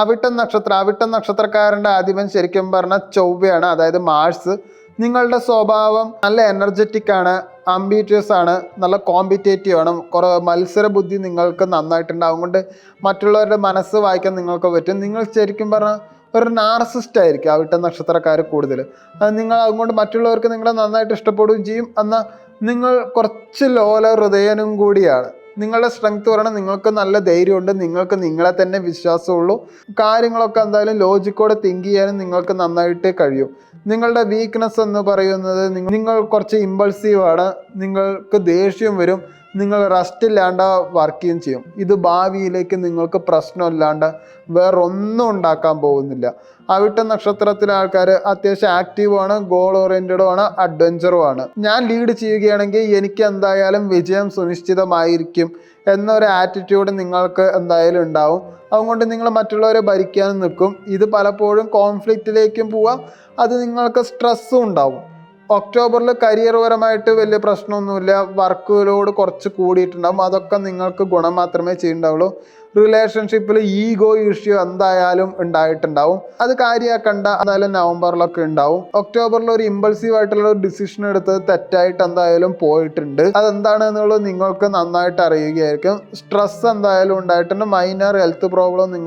അവിട്ടം നക്ഷത്രക്കാരൻ്റെ അധിപൻ ശരിക്കും പറഞ്ഞാൽ ചൊവ്വയാണ്, അതായത് മാഴ്സ്. നിങ്ങളുടെ സ്വഭാവം നല്ല എനർജറ്റിക് ആണ്, ആംബിഷ്യസ് ആണ്, നല്ല കോമ്പറ്റേറ്റീവ് ആണ്, കുറേ മത്സര ബുദ്ധി നിങ്ങൾക്ക് നന്നായിട്ടുണ്ട്. അതുകൊണ്ട് മറ്റുള്ളവരുടെ മനസ്സ് വായിക്കാൻ നിങ്ങൾക്ക് പറ്റും. നിങ്ങൾ ശരിക്കും പറഞ്ഞാൽ ഒരു നാർസിസ്റ്റ് ആയിരിക്കും അവിട്ടം നക്ഷത്രക്കാർ കൂടുതൽ. നിങ്ങൾ അതുകൊണ്ട് മറ്റുള്ളവർക്ക് നിങ്ങളെ നന്നായിട്ട് ഇഷ്ടപ്പെടുകയും ചെയ്യും. എന്നാൽ നിങ്ങൾ കുറച്ച് ലോല ഹൃദയനും കൂടിയാണ്. നിങ്ങളുടെ സ്ട്രെങ്ത് പറഞ്ഞാൽ നിങ്ങൾക്ക് നല്ല ധൈര്യമുണ്ട്, നിങ്ങൾക്ക് നിങ്ങളെ തന്നെ വിശ്വാസമുള്ളൂ. കാര്യങ്ങളൊക്കെ എന്തായാലും ലോജിക്കോടെ തിങ്ക് ചെയ്യാനും നിങ്ങൾക്ക് നന്നായിട്ട് കഴിയും. നിങ്ങളുടെ വീക്ക്നെസ് എന്ന് പറയുന്നത് നിങ്ങൾ കുറച്ച് ഇമ്പൾസീവാണ്, നിങ്ങൾക്ക് ദേഷ്യം വരും, നിങ്ങൾ റെസ്റ്റ് ഇല്ലാണ്ട് വർക്ക് ചെയ്യും. ഇത് ഭാവിയിലേക്ക് നിങ്ങൾക്ക് പ്രശ്നമില്ലാണ്ട് വേറൊന്നും ഉണ്ടാക്കാൻ പോകുന്നില്ല. അവിട്ട നക്ഷത്രത്തിലെ ആൾക്കാർ അത്യാവശ്യം ആക്റ്റീവാണ്, ഗോൾ ഓറിയൻറ്റഡും ആണ്, അഡ്വഞ്ചറും ആണ്. ഞാൻ ലീഡ് ചെയ്യുകയാണെങ്കിൽ എനിക്ക് എന്തായാലും വിജയം സുനിശ്ചിതമായിരിക്കും എന്നൊരു ആറ്റിറ്റ്യൂഡ് നിങ്ങൾക്ക് എന്തായാലും ഉണ്ടാവും. അതുകൊണ്ട് നിങ്ങൾ മറ്റുള്ളവരെ ഭരിക്കാനും നിൽക്കും. ഇത് പലപ്പോഴും കോൺഫ്ലിക്റ്റിലേക്കും പോവാം, അത് നിങ്ങൾക്ക് സ്ട്രെസ്സും ഉണ്ടാവും. ഒക്ടോബറിൽ കരിയർ പരമായിട്ട് വലിയ പ്രശ്നമൊന്നുമില്ല, വർക്ക് ലോഡ് കുറച്ച് കൂടിയിട്ടുണ്ടാവും, അതൊക്കെ നിങ്ങൾക്ക് ഗുണം മാത്രമേ ചെയ്യുന്നുണ്ടാവുള്ളൂ. റിലേഷൻഷിപ്പിൽ ഈഗോ ഇഷ്യൂ എന്തായാലും ഉണ്ടായിട്ടുണ്ടാവും, അത് കാര്യമാക്കണ്ട, എന്തായാലും നവംബറിലൊക്കെ ഉണ്ടാവും. ഒക്ടോബറിൽ ഒരു ഇമ്പൾസീവ് ആയിട്ടുള്ള ഒരു ഡിസിഷൻ എടുത്തത് തെറ്റായിട്ട് എന്തായാലും പോയിട്ടുണ്ട്. അതെന്താണ് എന്നുള്ളത് നിങ്ങൾക്ക് നന്നായിട്ട് അറിയുകയായിരിക്കും. സ്ട്രെസ് എന്തായാലും ഉണ്ടായിട്ടുണ്ട്, മൈനർ ഹെൽത്ത് പ്രോബ്ലം നിങ്ങൾ